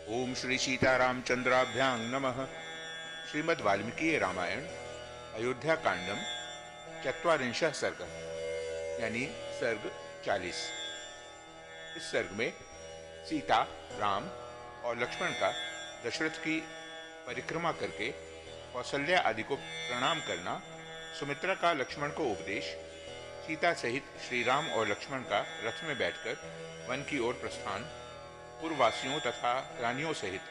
ओम श्री सीतारामचंद्राभ्यां नमः। श्रीमद् वाल्मीकि रामायण अयोध्या कांडम चत्वारिंशः सर्ग यानी सर्ग 40। इस सर्ग में सीता, राम और लक्ष्मण का दशरथ की परिक्रमा करके कौशल्या आदि को प्रणाम करना, सुमित्रा का लक्ष्मण को उपदेश, सीता सहित श्री राम और लक्ष्मण का रथ में बैठकर वन की ओर प्रस्थान, पूर्ववासियों तथा रानियों सहित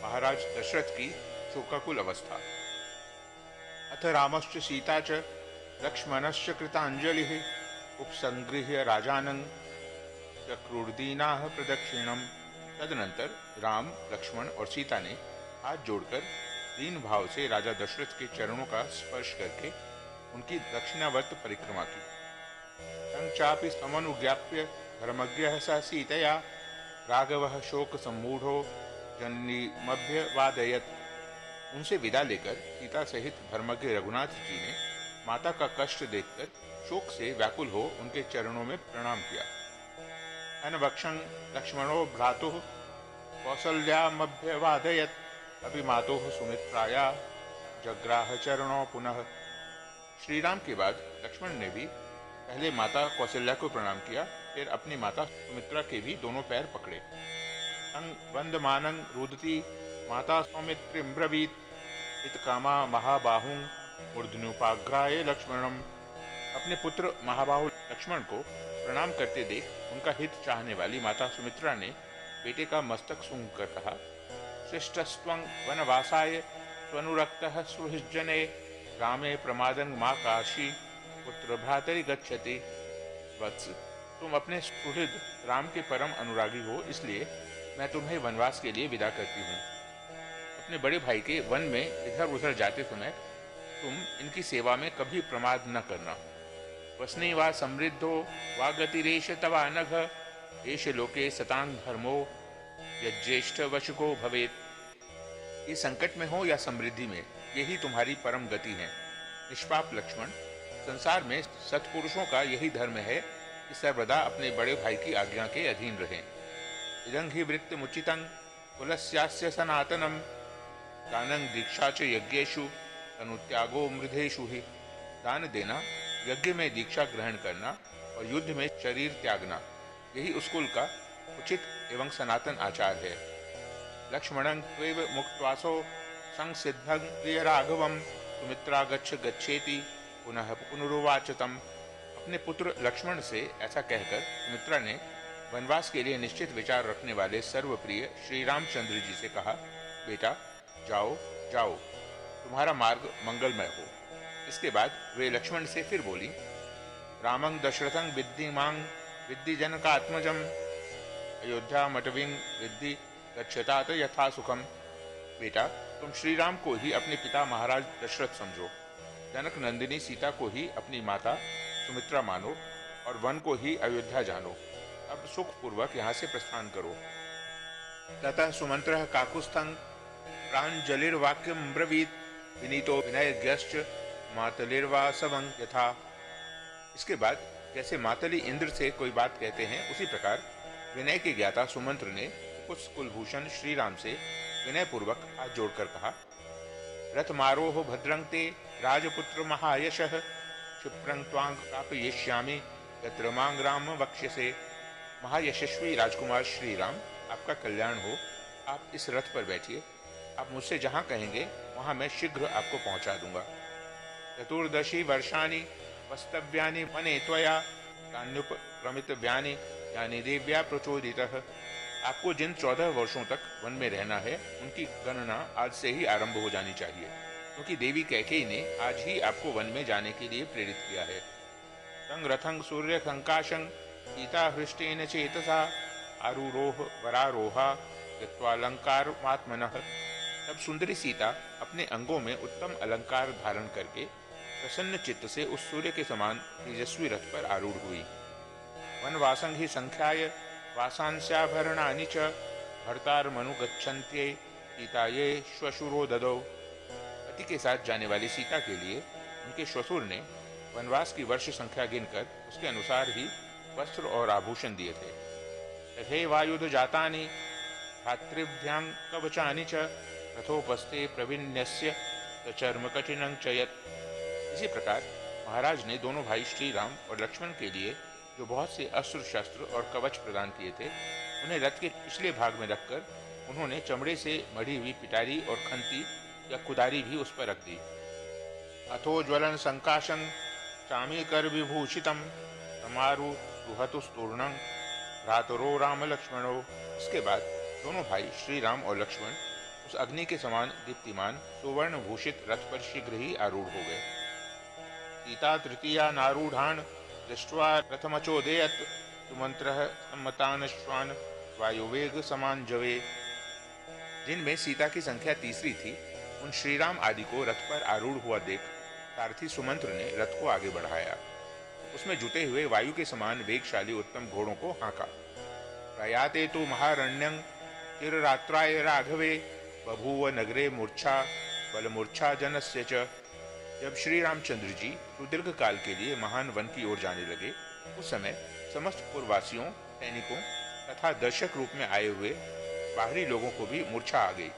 महाराज दशरथ की शोकाकुल अवस्था। अथ रामश्च सीता च लक्ष्मणश्च कृतांजलिः उपसंगृह्य राजानं चक्रुर्दीनाः प्रदक्षिणम्। तदनंतर राम, लक्ष्मण और सीता ने हाथ जोड़कर दीन भाव से राजा दशरथ के चरणों का स्पर्श करके उनकी दक्षिणावर्त परिक्रमा की। तं चापि समनुज्ञाप्य धर्मज्ञः स सीतया राघवः शोक सम्मूढ़ो जन्नीमभ्य वादयत। उनसे विदा लेकर सीता सहित धर्मज्ञ रघुनाथ जी ने माता का कष्ट देखकर शोक से व्याकुल हो उनके चरणों में प्रणाम किया। अनवक्षं लक्ष्मणो भ्रातुः कौसल्यामभ्य वादयत अभिमातुः सुमित्राया जग्राह चरणों पुनः। श्री राम के बाद लक्ष्मण ने भी पहले माता कौशल्या को प्रणाम किया, फिर अपनी माता सुमित्रा के भी दोनों पैर पकड़े। वंदमानं रुदती माता सौमित्रिं ब्रवीत हितकामा महाबाहुं मूर्धन्युपाग्राय लक्ष्मणम। अपने पुत्र महाबाहु लक्ष्मण को प्रणाम करते देख उनका हित चाहने वाली माता सुमित्रा ने बेटे का मस्तक सूंघ कर कहा, शिष्टस्त्वं वनवासाय स्वनुरक्तः सुहृज्जने रामे प्रमादं मा काशी पुत्र भ्रातरि गच्छति। वत्स, तुम अपने सुहृद राम के परम अनुरागी हो, इसलिए मैं तुम्हें वनवास के लिए विदा करती हूँ। अपने बड़े भाई के वन में इधर उधर जाते समय तुम इनकी सेवा में कभी प्रमाद न करना। वसने वा समृद्धो वा गतिरेश तवा नघ एष लोके सतांग धर्मो यज्येष्ठ वशको भवेत। ये संकट में हो या समृद्धि में, यही तुम्हारी परम गति है। निष्पाप लक्ष्मण, संसार में सत्पुरुषों का यही धर्म है कि सर्वदा अपने बड़े भाई की आज्ञा के अधीन रहें। इदं हि वृत्तमुचितं कुलस्यास्य सनातनम दानं दीक्षा च यज्ञेषु तनुत्यागो मृधेषु ही। दान देना, यज्ञ में दीक्षा ग्रहण करना और युद्ध में शरीर त्यागना, यही उस कुल का उचित एवं सनातन आचार है। लक्ष्मणं त्वेव मुक्त्वासो संसिद्धं प्रिय राघवं सुमित्रा गच्छ गच्छेति पुनः पुनरुवाचतम। अपने पुत्र लक्ष्मण से ऐसा कहकर सुमित्रा ने वनवास के लिए निश्चित विचार रखने वाले सर्वप्रिय श्री रामचंद्र जी से कहा, बेटा जाओ जाओ, तुम्हारा मार्ग मंगलमय हो। इसके बाद वे लक्ष्मण से फिर बोली, रामं दशरथं विद्धि मां विद्धि जनकात्मजं अयोध्या मटविं विद्धि गच्छतात यथा सुखम। बेटा, तुम श्री राम को ही अपने पिता महाराज दशरथ समझो, जनक नंदिनी सीता को ही अपनी माता सुमित्रा मानो और वन को ही अयोध्या जानो। अब सुख पूर्वक यहाँ से प्रस्थान करो। ततः सुमंत्रः काकुस्थं प्राञ्जलिर्वाक्यं ब्रवीत विनीतो विनयज्ञश्च मातलिर्वासवं यथा। इसके बाद जैसे मातली इंद्र से कोई बात कहते हैं, उसी प्रकार विनय के ज्ञाता सुमंत्र ने कुछ कुलभूषण श्री राम से विनय पूर्वक हाथ जोड़कर कहा, रथमारोह भद्रं ते राजपुत्र महायशः क्षिप्रं त्वां प्रापयिष्यामि यत्र मां राम वक्ष्यसे। महायशस्वी राजकुमार श्री राम, आपका कल्याण हो। आप इस रथ पर बैठिए, आप मुझसे जहाँ कहेंगे वहाँ मैं शीघ्र आपको पहुँचा दूंगा। चतुर्दशी वर्षाणि वस्तव्यानि वने त्वया तान्युपक्रमितव्यानि यानि देव्या प्रचोदितः। आपको जिन 14 वर्षों तक वन में रहना है, उनकी गणना आज से ही आरंभ हो जानी चाहिए, क्योंकि देवी कैकेयी ने आज ही आपको वन में जाने के लिए प्रेरित किया है। तं रथं सूर्य संकाशं सीता हृष्टेन चेतसा आरूरोह वरारोहा यत्वालंकारमात्मनः। तब सुंदरी सीता अपने अंगों में उत्तम अलंकार धारण करके प्रसन्न चित्त से उस सूर्य के समान तेजस्वी रथ पर आरूढ़ हुई। वनवासं हि संख्याय वासांस्याभरणानि च भर्तारमनुगच्छन्त्यै सीतायै श्वशुरो ददौ। पति के साथ जाने वाली सीता के लिए उनके श्वशुर ने वनवास की वर्ष संख्या गिनकर उसके अनुसार ही वस्त्र और आभूषण दिए थे। तथैवायुध जातानि धातृभ्यां कवचानि च रथोपस्थे प्रविन्यस्य चर्म कठिनं च यत्। इसी प्रकार महाराज ने दोनों भाई श्री राम और लक्ष्मण के लिए जो बहुत से अस्त्र शस्त्र और कवच प्रदान किए थे, उन्हें रथ के पिछले भाग में रखकर उन्होंने चमड़े से मढ़ी हुई पिटारी और खंती या कुदारी भी उस पर रख दी। अथो ज्वलन संकाशं चामीकर विभूषितम तमारु रुहतुस्तूर्णं भ्रातरो राम लक्ष्मणो। इसके बाद दोनों भाई श्री राम और लक्ष्मण उस अग्नि के समान दीप्तिमान सुवर्ण भूषित रथ पर शीघ्र ही आरूढ़ हो गए। सीता तृतीया नारूढ़ान दृष्ट्वा रथमचोदयत सुमंत्रः सम्मतानश्वान वायुवेग समान जवे। जिनमें सीता की संख्या तीसरी थी, उन श्रीराम आदि को रथ पर आरूढ़ हुआ देख सारथी सुमंत्र ने रथ को आगे बढ़ाया। उसमें जुटे हुए वायु के समान वेगशाली उत्तम घोड़ों को हाँका। प्रयाते तो महारण्यं चिररात्राय राघवे बभूव नगरे मूर्छा बलमूर्छा जनस्य च। जब श्री रामचंद्र जी सुदीर्घ काल के लिए महान वन की ओर जाने लगे, उस समय समस्त पूर्ववासियों, सैनिकों तथा दर्शक रूप में आए हुए बाहरी लोगों को भी मूर्छा आ गई।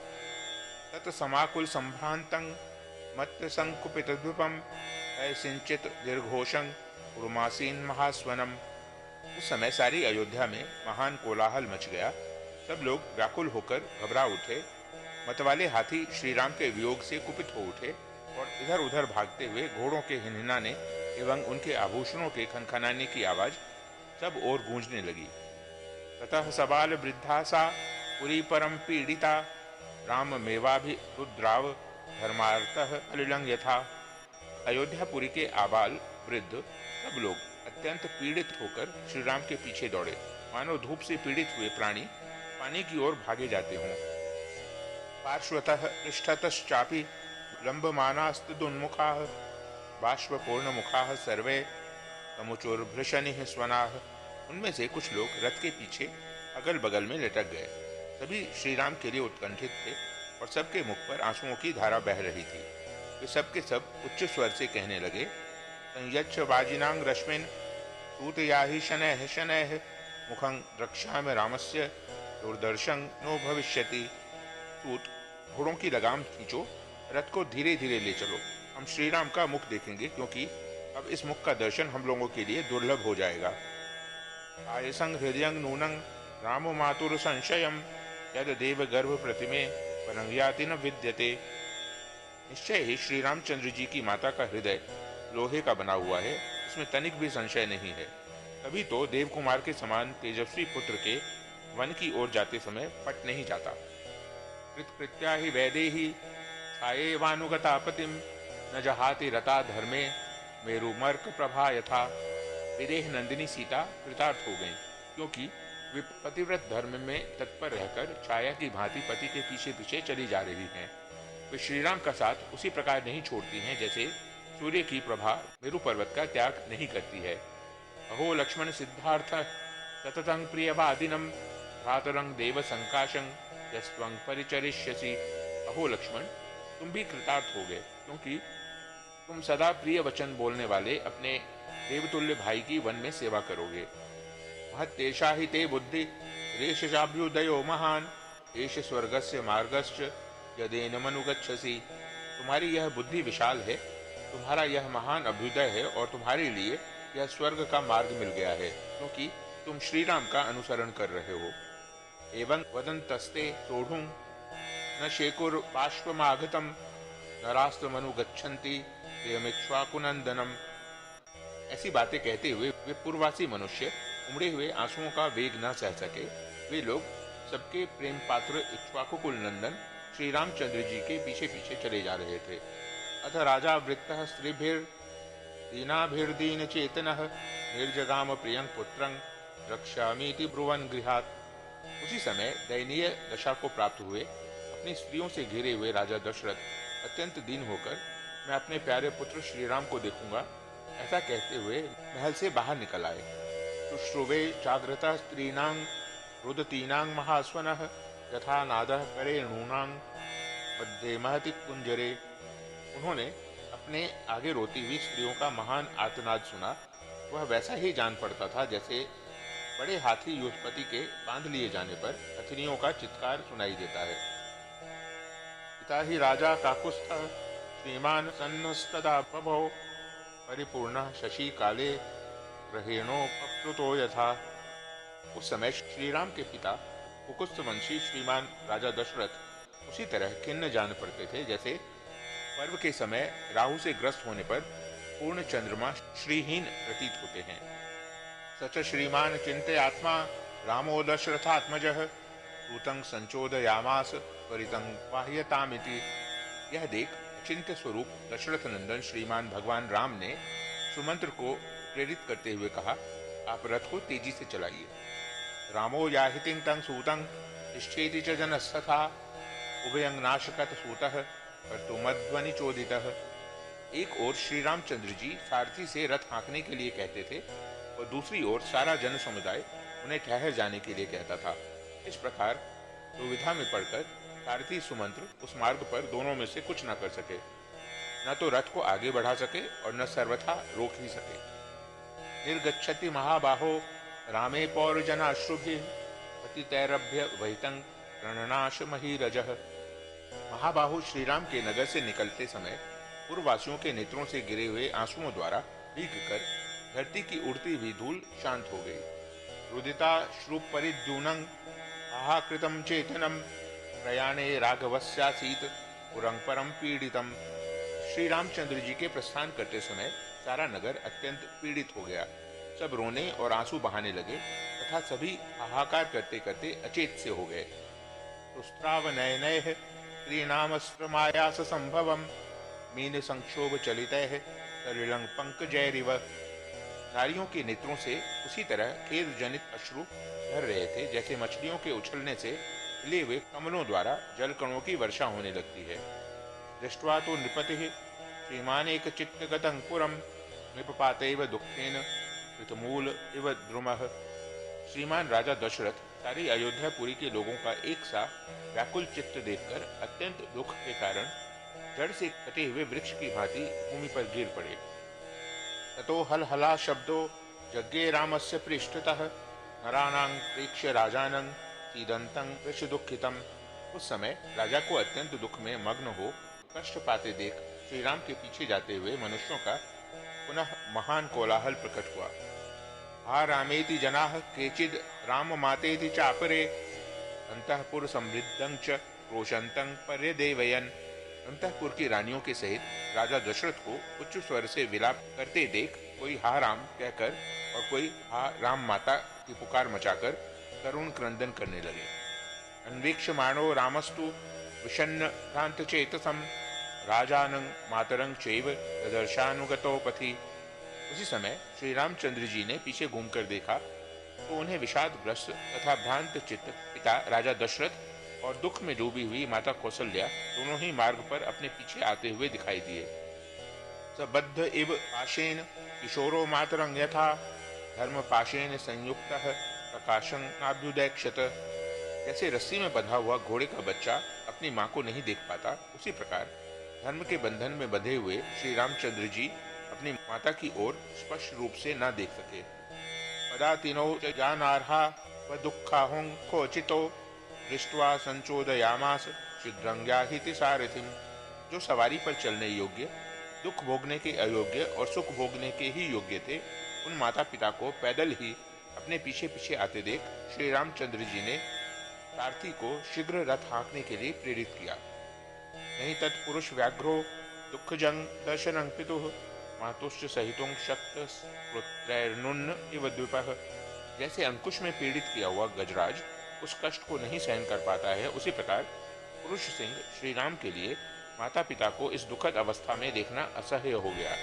तत्समाकुल संभ्रांतं मत्त संकुपितद्विपं सिंचित दीर्घोषं उर्मासीन महास्वनम। उस समय सारी अयोध्या में महान कोलाहल मच गया। सब लोग व्याकुल होकर घबरा उठे। मतवाले हाथी श्रीराम के वियोग से कुपित हो उठे और इधर उधर भागते हुए घोड़ों के हिनहिनाने एवं उनके आभूषणों के खनखनाने की आवाज सब ओर गूंजने लगी। ततः सबाल वृद्धा सा पुरी परम पीड़िता राम मेवाभिरुद्राव धर्मार्थः अलिलं यथा। अयोध्यापुरी के आबाल वृद्ध सब लोग अत्यंत पीड़ित होकर श्रीराम के पीछे दौड़े, मानो धूप से पीड़ित हुए प्राणी पानी की ओर भागे जाते हों। पार्श्वतः पृष्ठतश्चापि लंबमानास्तदुन्मुखाः बाष्पूर्णमुखाः सर्वे तमुचुर्भृशनिः स्वनाः। उनमें से कुछ लोग रथ के पीछे अगल बगल में लटक गए। सभी श्रीराम के लिए उत्कंठित थे और सबके मुख पर आंसुओं की धारा बह रही थी। वे सबके सब उच्च स्वर से कहने लगे, संयच्छ वाजिनां रश्मिन् सूतयाहि शनैः शनैः मुखं द्रक्ष्यामि रामस्य दुर्दर्शं नो भविष्यति। सूत, घोड़ों की लगाम खींचो, रथ को धीरे धीरे ले चलो, हम श्रीराम का मुख देखेंगे, क्योंकि अब इस मुख का दर्शन हम लोगों के लिए दुर्लभ हो जाएगा। आयसं हृदयं नूनं रामो मातुर संशयं यद देव गर्भ प्रतिमे वनंयाति न विद्यते। निश्चय ही श्री रामचंद्र जी की माता का हृदय लोहे का बना हुआ है, इसमें तनिक भी संशय नहीं है। तभी तो देव कुमार के समान तेजस्वी पुत्र के वन की ओर जाते समय फट नहीं जाता। कृत्या ही वैदेही छाये वानुगतापतिम न जहाति रता धर्मे मेरुमर्क प्रभा यथा। विदेह नंदिनी सीता कृतार्थ हो गई, क्योंकि वे पतिव्रत धर्म में तत्पर रहकर छाया की भांति पति के पीछे पीछे चली जा रही हैं। वे श्रीराम का साथ उसी प्रकार नहीं छोड़ती हैं जैसे सूर्य की प्रभा मेरु पर्वत का त्याग नहीं करती है। अहो लक्ष्मण सिद्धार्थ सततं प्रियवादिनं भ्रातरं देव संकाशं यस्त्वं परिचरिष्यसि। अहो लक्ष्मण, तुम भी कृतार्थ हो गए, क्योंकि तुम सदा प्रिय वचन बोलने वाले अपने देवतुल्य भाई की वन में सेवा करोगे। महत्तेषा हि ते बुद्धि रेषजाभ्युदयो महान एष स्वर्गस्य मार्गश्च यदेन मनुगच्छसि। तुम्हारी यह बुद्धि विशाल है, तुम्हारा यह महान अभ्युदय है और तुम्हारे लिए यह स्वर्ग का मार्ग मिल गया है, क्योंकि तुम श्रीराम का अनुसरण कर रहे हो। एवं वदन्तस्ते सोढ़ुं न शेकुर बाष्पमागतम नरास्तमनुगच्छन्ति प्रियमिक्ष्वाकुनंदनम। ऐसी बातें कहते हुए वे पूर्ववासी मनुष्य उमड़े हुए आंसुओं का वेग न सह सके। वे लोग सबके प्रेम पात्र इक्ष्वाकुकुल नंदन श्री रामचंद्र जी के पीछे पीछे चले जा रहे थे। अथ राजा वृत्तः स्त्रीभिर् दीनाभिर्दीन चेतनः निर्जगाम प्रियं पुत्रं रक्षामीति ब्रुवन् गृहात्। उसी समय दयनीय दशा को प्राप्त हुए अपनी स्त्रियों से घिरे हुए राजा दशरथ अत्यंत दीन होकर मैं अपने प्यारे पुत्र श्रीराम को देखूंगा, ऐसा कहते हुए महल से बाहर निकल आए। शुश्रुवे जागृता स्त्रीणां रुदतीनां महास्वनः यथा नादः करेणूनां मध्ये महति कुंजरे। उन्होंने अपने आगे रोती हुई स्त्रियों का महान आर्तनाद सुना। वह वैसा ही जान पड़ता था जैसे बड़े हाथी युद्धपति के बांध लिए जाने पर अतिथियों का चित्कार सुनाई देता है। पिता ही राजा काकुस्थ श्रीमान सन्नस्तदा बभौ परिपूर्ण शशि काले ग्रहेणोपप्लुतो यथा। उस समय श्री राम के पिता कुकुस्थ वंशी श्रीमान राजा दशरथ उसी तरह खिन्न जान पड़ते थे जैसे पर्व के समय राहु से ग्रस्त होने पर पूर्ण चंद्रमा श्रीहीन प्रतीत होते हैं। सच श्रीमान चिंते आत्मा रामो दशरथात्मजः सूतं संचोदयामास त्वरितं बाह्यतामिति। यह देख चिंत्य स्वरूप दशरथ नंदन श्रीमान भगवान राम ने सुमंत्र को प्रेरित करते हुए कहा, आप रथ को तेजी से चलाइए। रामो याहितिं तं सूतं तिष्ठेति च जनस्तथा उभयं नाशकत सूतः कर्तुमध्वनि चोदितः। एक ओर श्री रामचंद्र जी सारथी से रथ हाँकने के लिए कहते थे और दूसरी ओर सारा जन समुदाय उन्हें ठहर जाने के लिए कहता था। इस प्रकार दुविधा में पड़कर सारथी सुमंत्र उस मार्ग पर दोनों में से कुछ न कर सके, न तो रथ को आगे बढ़ा सके और न सर्वथा रोक ही सके। निर्गच्छति महाबाहो रामे पौरजनाश्रुभिः पतितैरभ्य वहितं रणनाश महीरजः। महाबाहु श्रीराम के नगर से निकलते समय पूर्ववासियों के नेत्रों से गिरे हुए आंसुओं द्वारा भीग कर धरती की उड़ती हुई धूल शांत हो गई। रुदिता श्रुप परिद्यूनं आहाकृतं चेतनम प्रयाणे राघवस्यासीत पुरं परम पीड़ितम। श्री रामचंद्र जी के प्रस्थान करते समय सारा नगर अत्यंत पीड़ित हो गया। सब रोने और आंसू बहाने लगे तथा सभी हाहाकार करते करते अचेत से हो गए। तुस्त्राव नयनैः स्त्रीणामस्त्रमायास संभवम मीन संक्षोभ चलितैः सलिलं पंकजैरिव। नारियों के नेत्रों से उसी तरह खेद जनित अश्रु झर रहे थे जैसे मछलियों के उछलने से खिले हुए कमलों द्वारा जल कणों की वर्षा होने लगती है। दृष्ट्वा तो नृपतिः श्रीमान एक चित्तगतं पुरं नृपपातैव दुःखेन कृतमूल इव द्रुमः। श्रीमान राजा दशरथ सारी अयोध्यापुरी के लोगों का एक सा व्याकुल चित्त देखकर अत्यंत दुख के कारण जड़ से कटे हुए वृक्ष की भांति भूमि पर गिर पड़े। ततो हलहला शब्दो जज्ञे रामस्य पृष्ठतः नराणां प्रेक्ष्य राजानं सीदन्तं वृषदुःखितम्। उस समय राजा को अत्यंत दुख में मग्न हो कष्ट पाते देख श्री राम के पीछे जाते हुए मनुष्यों का पुनः महान कोलाहल प्रकट हुआ। हा रामेति जनाः केचिद राम मातेति चापरे अंतःपुर समृद्धं च रोशन्तं पर्यदेवयन्। अंतःपुर की रानियों के सहित राजा दशरथ को उच्च स्वर से विलाप करते देख कोई हा राम कहकर और कोई हा राम माता की पुकार मचाकर करुण क्रंदन करने लगे। अन्वीक्षमाणो रामस्तु विषन्न भ्रांत चेतसम राजानं मातरं चैव ददर्शानुगतो पथि। उसी समय श्री रामचंद्र जी ने पीछे घूमकर देखा तो उन्हें विषादग्रस्त तथा भ्रांत चित्त पिता राजा दशरथ और दुख में डूबी हुई माता कौसल्या दोनों ही मार्ग पर अपने पीछे आते हुए दिखाई दिए। सबद्ध इव पाशेन किशोरो मातरं यथा धर्म पाशेन संयुक्तः प्रकाशं नाभ्युदैक्षत। जैसे रस्सी में बंधा हुआ घोड़े का बच्चा अपनी मां को नहीं देख पाता, उसी प्रकार धर्म के बंधन में बंधे हुए श्री रामचंद्र जी अपनी माता की ओर स्पष्ट रूप से न देख सके। पदातिनौ च जानार्हा व दुःखाहुं खोचितो दृष्ट्वा संचोदयामास शीघ्रंग्याहिति सारथिम। जो सवारी पर चलने योग्य, दुख भोगने के अयोग्य और सुख भोगने के ही योग्य थे, उन माता पिता को पैदल ही अपने पीछे पीछे आते देख श्री रामचंद्र जी ने सारथी को शीघ्र रथ हाँकने के लिए प्रेरित किया। नहीं तत्पुरुष व्याघ्रो दुःखजं दर्शनं पितुः मातुश्च सहितुं शक्त पुत्रैर्नुन्न इव द्विपः। जैसे अंकुश में पीड़ित किया हुआ गजराज उस कष्ट को नहीं सहन कर पाता है, उसी प्रकार पुरुष सिंह श्री राम के लिए माता पिता को इस दुखद अवस्था में देखना असह्य हो गया।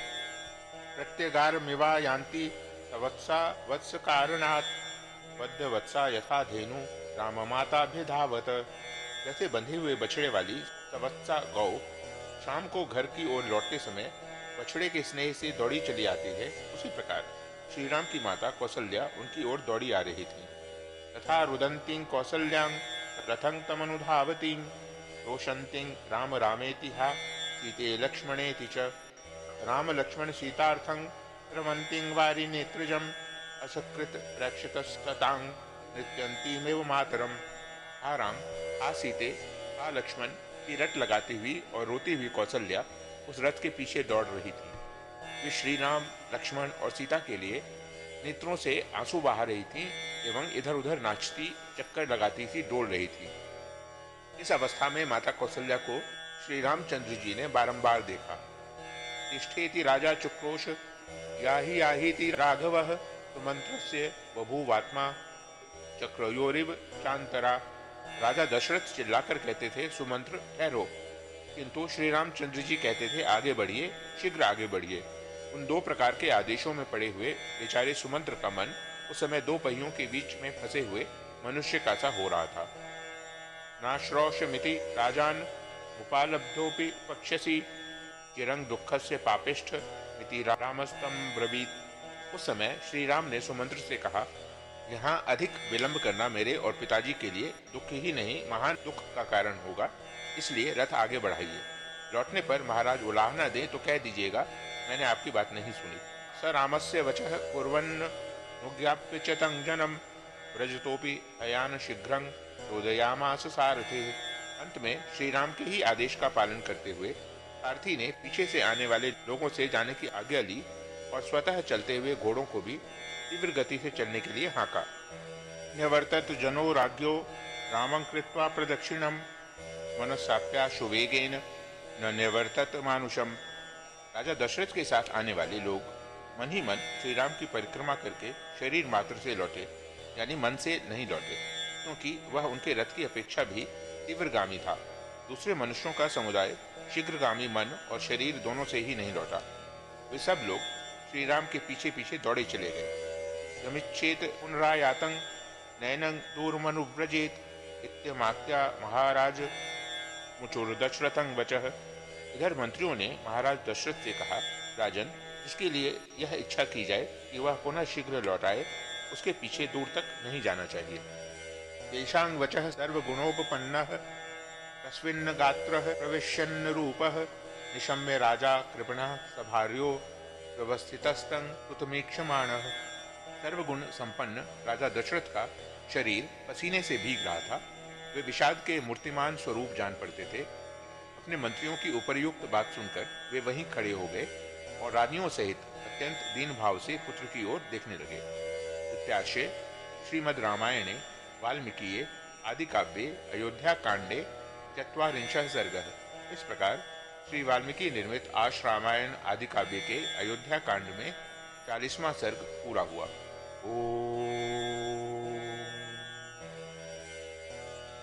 प्रत्यगार मिवा यान्ति सवत्सा वत्स कारणात् बद्ध वत्सा यथा धेनु राम माताभ्यधावत। जैसे बंधे हुए बछड़े वाली सवत्सा गौ शाम को घर की ओर लौटते समय बछड़े के स्नेह से दौड़ी चली आती है, उसी प्रकार श्री राम की माता कौसल्या उनकी ओर दौड़ी आ रही थी। तथा रुदन्तीं कौसल्यां रथं तमनुधावतीं रोशन्तीं राम रामेति हा सीते लक्ष्मणेति च। राम लक्ष्मण सीतार्थं रमन्तीं वारि नेत्रजम् असकृत रक्षतस्ततां नृत्यन्तीमेव मातरम्। आ राम, आ सीते, आ लक्ष्मण की रट लगाती हुई और रोती हुई कौशल्या उस रथ के पीछे दौड़ रही थी। वे श्री राम, लक्ष्मण और सीता के लिए नेत्रों से आंसू बहा रही थी एवं इधर उधर नाचती, चक्कर लगाती सी डोल रही थी। इस अवस्था में माता कौशल्या को श्री रामचंद्र जी ने बारंबार देखा। तिष्ठेति राजा चुक्रोश, याहि याहीति राघवः, सुमंत्रस्य बभूवात्मा चक्रयोरिव चांतरा। राजा दशरथ चिल्लाकर कहते थे, सुमंत्र ठहरो, किंतु श्री रामचंद्र जी कहते थे, आगे बढ़िए, शीघ्र आगे बढ़िए। उन दो प्रकार के आदेशों में पड़े हुए बेचारे सुमंत्र का मन उस समय दो पहियों के बीच में फंसे हुए मनुष्य का सा हो रहा था। नाश्रौषमिति राजान उपालब्धोपि पक्ष्यसि, चिरंग दुःखस्य पापिष्ठ मिति रामस्तम ब्रवीत। उस समय श्री राम ने सुमंत्र से कहा, यहाँ अधिक विलंब करना मेरे और पिताजी के लिए दुख ही नहीं महान दुख का कारण होगा, इसलिए रथ आगे बढ़ाइए। लौटने पर महाराज उलाह न दें तो कह दीजिएगा मैंने आपकी बात नहीं सुनी। स रामस्य वचः कुर्वन् नुज्ञाप्य च तं जनम, व्रजतोपि हयान शीघ्रं रोदयामास सारथे। अंत में श्री राम के ही आदेश का पालन करते हुए सारथी ने पीछे से आने वाले लोगों से जाने की आज्ञा ली और स्वतः चलते हुए घोड़ों को भी तीव्र गति से चलने के लिए हाँका। न्यवर्तत जनो राज्ञो रामं कृत्वा प्रदक्षिणम, मनस्साप्याशु वेगेन न न्यवर्तत मानुषम। राजा दशरथ के साथ आने वाले लोग मन ही मन श्री राम की परिक्रमा करके शरीर मात्र से लौटे, यानी मन से नहीं लौटे, क्योंकि वह उनके रथ की अपेक्षा भी तीव्रगामी था। दूसरे मनुष्यों का समुदाय शीघ्रगामी मन और शरीर दोनों से ही नहीं लौटा। वे सब लोग श्री राम के पीछे पीछे दौड़े चले गए। यमिच्छेत पुनरायातं नैनं दूरमनुव्रजेत इत्यमात्या महाराज मुचुर दशरथं वचः। इधर मंत्रियों ने महाराज दशरथ से कहा, राजन, जिसके लिए यह इच्छा की जाए कि वह पुनः शीघ्र लौट आए, उसके पीछे दूर तक नहीं जाना चाहिए। तेषां वचः सर्वगुणोपपन्नः तस्मिन् गात्रः प्रविश्यन् रूपः, निशम्य राजा कृपणः सभार्यो व्यवस्थितस्तं कुतमीक्षमाणः। सर्वगुण संपन्न राजा दशरथ का शरीर पसीने से भीग रहा था। वे विषाद के मूर्तिमान स्वरूप जान पड़ते थे। अपने मंत्रियों की उपर्युक्त बात सुनकर वे वहीं खड़े हो गए और रानियों सहित अत्यंत दीन भाव से पुत्र की ओर देखने लगे। इत्याशय श्रीमद् रामायणे वाल्मीकिये आदि काव्ये अयोध्या कांडे चत्वारिंशः सर्गः। इस प्रकार श्री वाल्मीकि निर्मित आश रामायण आदि काव्य के अयोध्या कांड में 40वां सर्ग पूरा हुआ। ओ